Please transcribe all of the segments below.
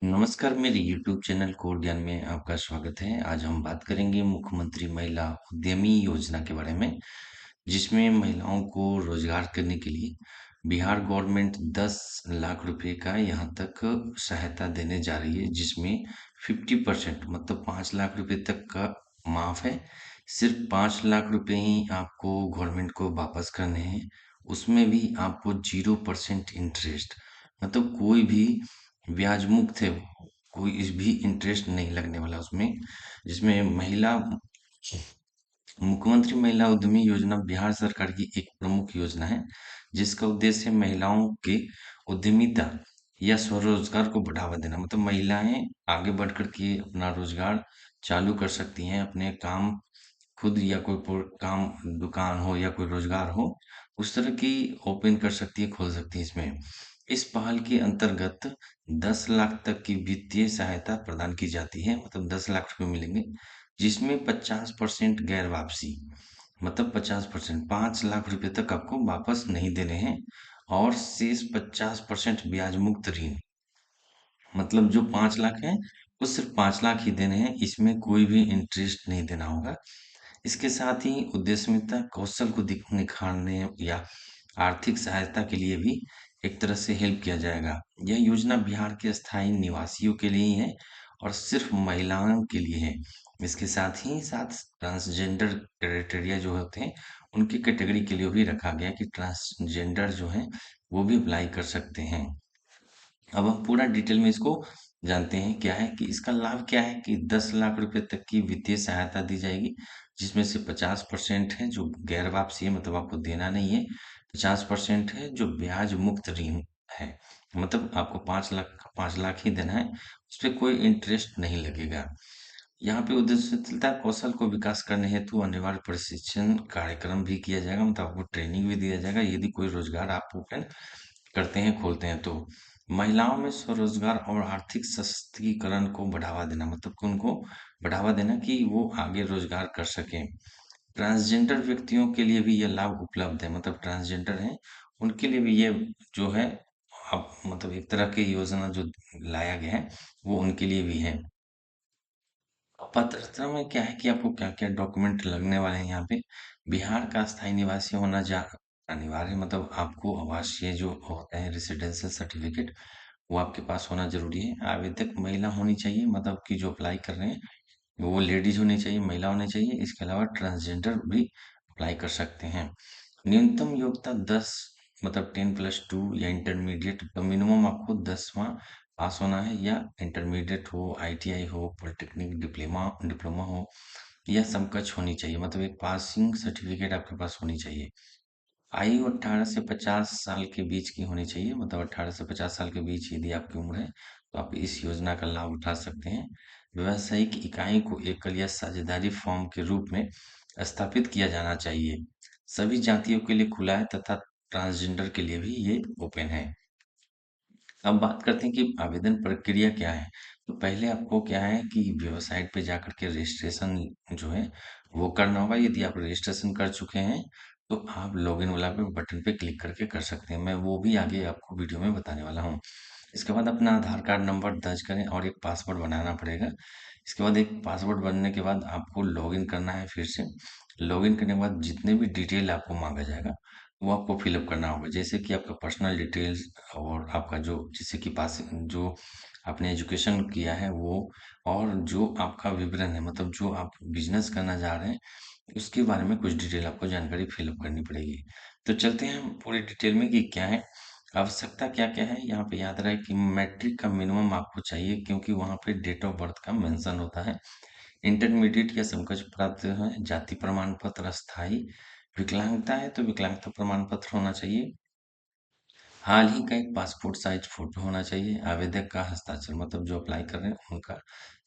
नमस्कार, मेरे YouTube channel code ज्ञान में आपका स्वागत है। आज हम बात करेंगे मुख्यमंत्री महिला उद्यमी योजना के बारे में, जिसमें महिलाओं को रोजगार करने के लिए बिहार गवर्नमेंट 10 लाख रुपए का यहाँ तक सहायता देने जा रही है, जिसमें 50% मतलब 5 लाख रुपए तक का माफ है। सिर्फ 5 लाख रुपए ही आपको गवर्नमेंट को वापस करने हैं। उसमें भी आपको 0% इंटरेस्ट, मतलब कोई भी ब्याज मुक्त है वो, कोई इस भी इंटरेस्ट नहीं लगने वाला उसमें। जिसमें महिला मुख्यमंत्री महिला उद्यमी योजना बिहार सरकार की एक प्रमुख योजना है, जिसका उद्देश्य महिलाओं के उद्यमिता या स्वरोजगार को बढ़ावा देना। मतलब महिलाएं आगे बढ़ कर के अपना रोजगार चालू कर सकती हैं, अपने काम खुद या कोई काम दुकान हो या कोई रोजगार हो, उस तरह की ओपन कर सकती है, खोल सकती है। इसमें इस पहल के अंतर्गत 10 लाख तक की वित्तीय सहायता प्रदान की जाती है, मतलब 10 लाख रुपए मिलेंगे, जिसमें 50% गैर वापसी, मतलब 50% 5 लाख रुपए तक आपको वापस नहीं देने हैं। और शेष 50% ब्याज मुक्त ऋण, मतलब जो 5 लाख है वो सिर्फ 5 लाख ही देने हैं, इसमें कोई भी इंटरेस्ट नहीं देना होगा। इसके साथ ही उद्यमिता कौशल को निखारने या आर्थिक सहायता के लिए भी एक तरह से हेल्प किया जाएगा। यह योजना बिहार के स्थायी निवासियों के लिए ही है और सिर्फ महिलाओं के लिए है। इसके साथ ही साथ ट्रांसजेंडर क्राइटेरिया जो होते हैं, उनकी कैटेगरी के लिए भी रखा गया है कि ट्रांसजेंडर जो है वो भी अप्लाई कर सकते हैं। अब हम पूरा डिटेल में इसको जानते हैं। क्या है कि इसका लाभ क्या है कि 10 लाख रुपए तक की वित्तीय सहायता दी जाएगी, जिसमें से 50% है जो गैर वापसी है, मतलब आपको देना नहीं है। 50% है जो ब्याज मुक्त ऋण है, मतलब आपको 5 लाख का 5 लाख ही देना है, उस पर कोई इंटरेस्ट नहीं लगेगा। यहाँ पे उद्यमशीलता कौशल को विकास करने हेतु अनिवार्य प्रशिक्षण कार्यक्रम भी किया जाएगा, मतलब आपको ट्रेनिंग भी दिया जाएगा यदि कोई रोजगार आप ओपन करते हैं, खोलते हैं तो। महिलाओं में स्वरोजगार और आर्थिक सशक्तिकरण को बढ़ावा देना, मतलब कि उनको बढ़ावा देना कि वो आगे रोजगार कर सकें। ट्रांसजेंडर व्यक्तियों के लिए भी ये लाभ उपलब्ध है, मतलब ट्रांसजेंडर हैं उनके लिए भी ये जो है, अब मतलब एक तरह की योजना जो लाया गया है वो उनके लिए भी है। पात्रता में क्या है कि आपको क्या-क्या डॉक्यूमेंट लगने वाले हैं यहाँ पे। बिहार का स्थायी निवासी होना जा अनिवार्य है, मतलब आपको आवासीय जो होता है रेसिडेंशियल सर्टिफिकेट, वो आपके पास होना जरूरी है। आवेदक महिला होनी चाहिए, मतलब कि जो अप्लाई कर रहे हैं वो लेडीज होनी चाहिए, महिला होनी चाहिए। इसके अलावा ट्रांसजेंडर भी अप्लाई कर सकते हैं। न्यूनतम योग्यता 10, मतलब 10+2 या इंटरमीडिएट, तो मिनिमम आपको 10वां पास होना है, या इंटरमीडिएट हो, आईटीआई हो, पॉलिटेक्निक डिप्लोमा डिप्लोमा हो, या समकक्ष होनी चाहिए, मतलब एक पासिंग सर्टिफिकेट आपके पास होनी चाहिए। आयु 18 से 50 साल के बीच की होनी चाहिए, मतलब 18 से 50 साल के बीच यदि आपकी उम्र है तो आप इस योजना का लाभ उठा सकते हैं। व्यावसायिक इकाई को एकल या साझेदारी फॉर्म के रूप में स्थापित किया जाना चाहिए। सभी जातियों के लिए खुला है तथा ट्रांसजेंडर के लिए भी ये ओपन है। अब बात करते हैं कि आवेदन प्रक्रिया क्या है। तो पहले आपको क्या है कि वेबसाइट पे जाकर के रजिस्ट्रेशन जो है वो करना होगा। यदि आप रजिस्ट्रेशन कर चुके हैं तो आप लॉगिन वाला पे बटन पे क्लिक करके कर सकते हैं। मैं वो भी आगे आपको वीडियो में बताने वाला हूँ। इसके बाद अपना आधार कार्ड नंबर दर्ज करें और एक पासवर्ड बनाना पड़ेगा। इसके बाद एक पासवर्ड बनने के बाद आपको लॉगिन करना है फिर से। लॉगिन करने के बाद जितने भी डिटेल आपको मांगा जाएगा वो आपको फिलअप करना होगा, जैसे कि आपका पर्सनल डिटेल्स और आपका जो जैसे कि पास जो आपने एजुकेशन किया है वो, और जो आपका विवरण है, मतलब जो आप बिजनेस करना जा रहे हैं उसके बारे में कुछ डिटेल आपको जानकारी फिलअप करनी पड़ेगी। तो चलते हैं हम पूरी डिटेल में कि क्या है आवश्यकता, क्या क्या है। यहाँ पे याद रहे कि मैट्रिक का मिनिमम आपको चाहिए, क्योंकि वहाँ पे डेट ऑफ बर्थ का मेंशन होता है। इंटरमीडिएट या समकक्ष प्राप्त है, जाति प्रमाण पत्र अस्थाई, विकलांगता है तो विकलांगता प्रमाण पत्र होना चाहिए। हाल ही का एक पासपोर्ट साइज फोटो होना चाहिए। आवेदक का हस्ताक्षर, मतलब जो अप्लाई कर रहे हैं उनका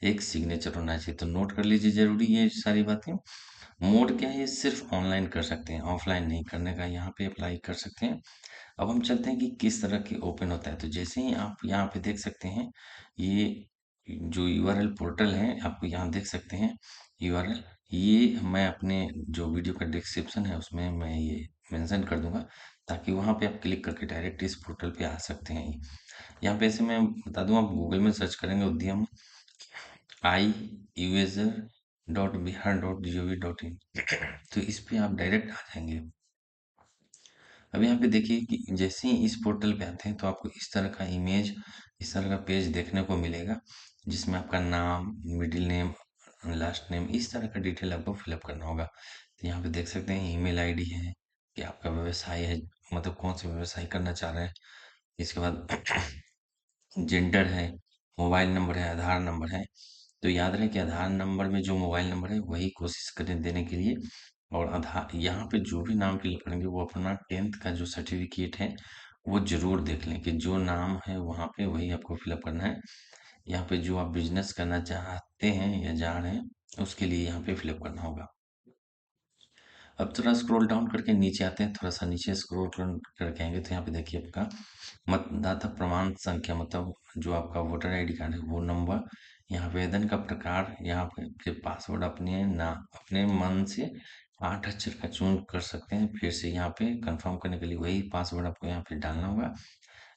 एक सिग्नेचर होना चाहिए। तो नोट कर लीजिए जरूरी ये सारी बातें। मोड क्या है, ये सिर्फ ऑनलाइन कर सकते हैं, ऑफलाइन नहीं करने का, यहाँ पे अप्लाई कर सकते हैं। अब हम चलते हैं कि किस तरह की ओपन होता है। तो जैसे ही आप यहाँ पे देख सकते हैं, ये जो यूआरएल पोर्टल है आपको यहाँ देख सकते हैं यूआरएल, ये मैं अपने जो वीडियो का डिस्क्रिप्शन है उसमें मैं ये मेंशन कर दूंगा, ताकि वहां पे आप क्लिक करके डायरेक्ट इस पोर्टल पे आ सकते हैं। यहाँ पे ऐसे मैं बता दूं, आप गूगल में सर्च करेंगे उद्यम आई यूएजर .बिहार.gov.in, तो इस पे आप डायरेक्ट आ जाएंगे। अब यहाँ पे देखिए कि जैसे ही इस पोर्टल पे आते हैं तो आपको इस तरह का इमेज, इस तरह का पेज देखने को मिलेगा, जिसमें आपका नाम, मिडिल नेम, लास्ट नेम, इस तरह का डिटेल आपको फिलअप करना होगा। तो यहाँ पे देख सकते हैं ईमेल आईडी है कि आपका व्यवसाय है, मतलब कौन सा व्यवसाय करना चाह रहे हैं। इसके बाद जेंडर है, मोबाइल नंबर है, आधार नंबर है। तो याद रहे कि आधार नंबर में जो मोबाइल नंबर है वही कोशिश करें देने के लिए। और आधार यहाँ पे जो भी नाम फिलअप करेंगे वो अपना 10th का जो सर्टिफिकेट है वो जरूर देख लें कि जो नाम है वहाँ पे वही आपको फिलअप करना है। यहाँ पे जो आप बिजनेस करना चाहते हैं या जा रहे हैं उसके लिए यहाँ पे फिलअप करना होगा। अब थोड़ा स्क्रॉल डाउन करके नीचे आते हैं, थोड़ा सा नीचे स्क्रॉल करके आएंगे तो यहाँ पे देखिए आपका मतदाता प्रमाण संख्या, मतलब जो आपका वोटर आईडी कार्ड है वो नंबर, यहाँ आवेदन का प्रकार, यहाँ पे फिर पासवर्ड अपने मन से 8 अक्षर का चुन कर सकते हैं। फिर से यहाँ पे कंफर्म करने के लिए वही पासवर्ड आपको यहाँ पे डालना होगा।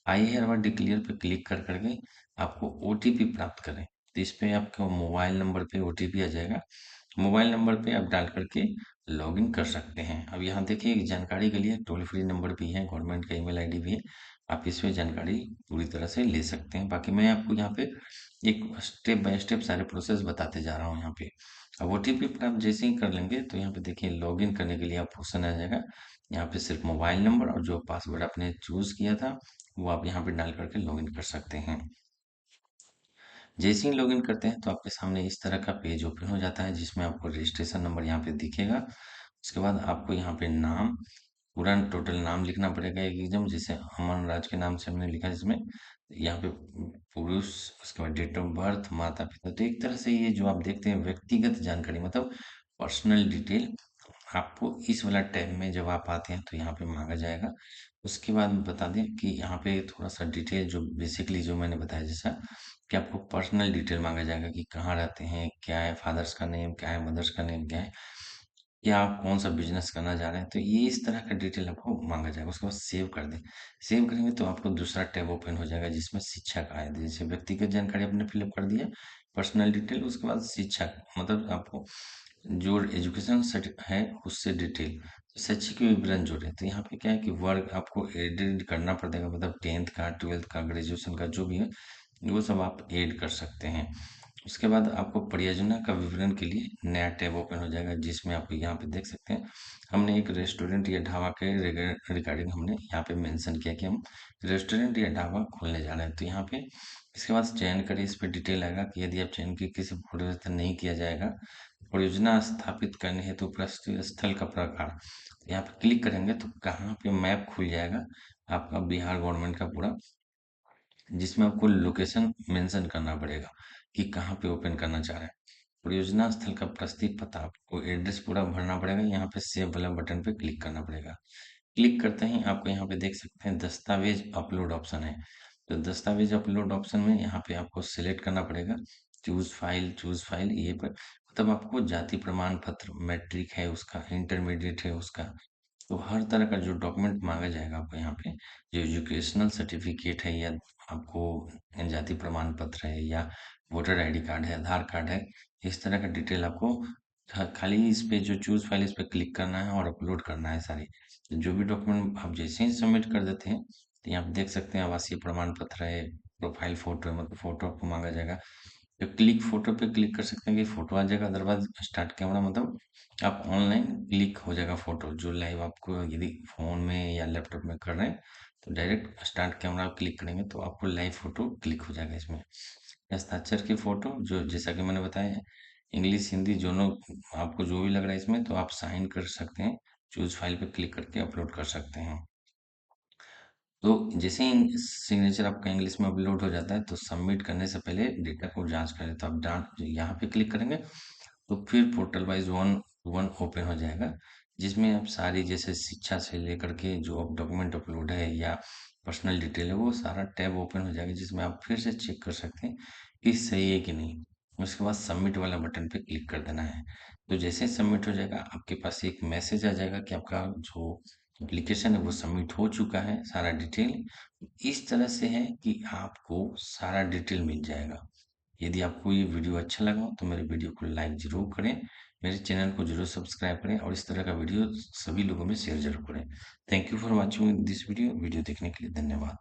आई हेरवा डिक्लेयर पे क्लिक कर करके आपको ओटीपी प्राप्त करें, तो इस पे आपको मोबाइल नंबर पे ओटीपी आ जाएगा। मोबाइल नंबर पे आप डाल करके लॉगिन कर सकते हैं। अब यहाँ देखिए एक जानकारी के लिए टोल फ्री नंबर भी है, गवर्नमेंट का ईमेल आईडी भी है, आप इसमें जानकारी पूरी तरह से ले सकते हैं। बाकी मैं आपको यहाँ पे एक स्टेप बाय स्टेप सारे प्रोसेस बताते जा रहा हूँ यहाँ पे। अब ओटीपी पर आप जैसे ही कर लेंगे तो यहाँ पे देखिए लॉगिन करने के लिए आप ऑप्शन आ जाएगा। यहाँ पे सिर्फ मोबाइल नंबर और जो पासवर्ड आपने चूज किया था वो आप यहाँ पे डाल करके लॉगिन कर सकते हैं। जैसे ही लॉगिन करते हैं तो आपके सामने इस तरह का पेज ओपन हो जाता है, जिसमें आपको रजिस्ट्रेशन नंबर यहाँ पे दिखेगा। उसके बाद आपको यहाँ पे नाम, पूरा टोटल नाम लिखना पड़ेगा एकदम, जैसे अमन राज के नाम से हमने लिखा है जिसमें यहाँ पे पुरुष, उसके बाद डेट ऑफ बर्थ, माता पिता। तो एक तरह से ये जो आप देखते हैं व्यक्तिगत जानकारी, मतलब पर्सनल डिटेल, आपको इस वाला टैब में जब आप आते हैं तो यहाँ पे मांगा जाएगा। उसके बाद बता दें कि यहाँ पे थोड़ा सा डिटेल जो बेसिकली जो मैंने बताया, जैसा कि आपको पर्सनल डिटेल मांगा जाएगा कि कहाँ रहते हैं, क्या है फादर्स का नेम, क्या है मदर्स का नेम, क्या है, या आप कौन सा बिजनेस करना चाह रहे हैं, तो ये इस तरह का डिटेल आपको मांगा जाएगा। उसके बाद सेव कर दें। सेव करेंगे तो आपको दूसरा टैब ओपन हो जाएगा जिसमें शिक्षा का है, जैसे व्यक्तिगत जानकारी आपने फिलअप कर दिया, पर्सनल डिटेल, उसके बाद शिक्षा, मतलब आपको जो एजुकेशन है उससे डिटेल, शैक्षिक विवरण जोड़े। तो यहाँ पे क्या है कि वर्ग आपको एडिट करना पड़ेगा, मतलब 10th का, 12th का, ग्रेजुएशन का जो भी है वो सब आप ऐड कर सकते हैं। उसके बाद आपको परियोजना का विवरण के लिए नया टैब ओपन हो जाएगा, जिसमें आप यहाँ पे देख सकते हैं हमने एक रेस्टोरेंट या ढाबा के रिगार्डिंग हमने यहाँ पे मेंशन किया कि हम रेस्टोरेंट या ढाबा खोलने जा रहे हैं। तो यहाँ पे इसके बाद चयन करें, इस पे डिटेल आएगा कि यदि आप चयन की किसी परिवर्तन नहीं किया जाएगा, परियोजना स्थापित करने हेतु प्रस्तुत स्थल का प्रकार, यहाँ पे क्लिक करेंगे तो कहाँ पे मैप खुल जाएगा आपका बिहार गवर्नमेंट का पूरा, जिसमें आपको लोकेशन मेंशन करना पड़ेगा कि कहाँ पे ओपन करना चाह रहे हैं। परियोजना स्थल का प्रस्तुत पता, आपको एड्रेस पूरा भरना पड़ेगा, यहाँ पे सेव वाला बटन पे क्लिक करना पड़ेगा। क्लिक करते ही आपको यहाँ पे देख सकते हैं दस्तावेज अपलोड ऑप्शन है। तो दस्तावेज अपलोड ऑप्शन में यहाँ पे आपको सिलेक्ट करना पड़ेगा चूज फाइल, ये पर मतलब आपको जाति प्रमाण पत्र, मैट्रिक है उसका, इंटरमीडिएट है उसका, तो हर तरह का जो डॉक्यूमेंट मांगा जाएगा आपको यहाँ पे, जो एजुकेशनल सर्टिफिकेट है, या आपको जाति प्रमाण पत्र है, या वोटर आईडी कार्ड है, आधार कार्ड है, इस तरह का डिटेल आपको खाली इस पे जो चूज फाइल, इस पे क्लिक करना है और अपलोड करना है सारी। तो जो भी डॉक्यूमेंट आप जैसे ही सबमिट कर देते हैं तो यहाँ पे देख सकते हैं आवासीय प्रमाण पत्र है, प्रोफाइल फोटो है, मतलब फोटो आपको मांगा जाएगा। तो क्लिक फोटो पे क्लिक कर सकते हैं कि फोटो आ जाएगा, अदरवाइज स्टार्ट कैमरा, मतलब आप ऑनलाइन क्लिक हो जाएगा फोटो जो लाइव आपको, यदि फोन में या लैपटॉप में कर रहे हैं तो डायरेक्ट स्टार्ट कैमरा क्लिक करेंगे तो आपको लाइव फोटो क्लिक हो जाएगा इसमें। हस्ताक्षर की फोटो, जो जैसा कि मैंने बताया है, इंग्लिश हिंदी दोनों, आपको जो भी लग रहा है इसमें तो आप साइन कर सकते हैं, चूज फाइल पे क्लिक करके अपलोड कर सकते हैं। तो जैसे ही सिग्नेचर आपका इंग्लिश में अपलोड हो जाता है तो सबमिट करने से पहले डेटा को जांच करें, तो आप डांट यहाँ पे क्लिक करेंगे तो फिर portal wise one one open हो जाएगा, जिसमें आप सारी जैसे शिक्षा से लेकर के जो अब डॉक्यूमेंट अपलोड है या पर्सनल डिटेल है वो सारा टैब ओपन हो जाएगा, जिसमें आप फिर से चेक कर सकते हैं कि सही है कि नहीं। उसके बाद सबमिट वाला बटन पे क्लिक कर देना है। तो जैसे सबमिट हो जाएगा आपके पास एक मैसेज आ जाएगा कि आपका जो एप्लीकेशन है वो सबमिट हो चुका है, सारा डिटेल इस तरह से है कि आपको सारा डिटेल मिल जाएगा। यदि आपको ये वीडियो अच्छा लगा हो तो मेरे वीडियो को लाइक ज़रूर करें, मेरे चैनल को ज़रूर सब्सक्राइब करें और इस तरह का वीडियो सभी लोगों में शेयर ज़रूर करें। Thank you for watching this video. Video देखने के लिए धन्यवाद।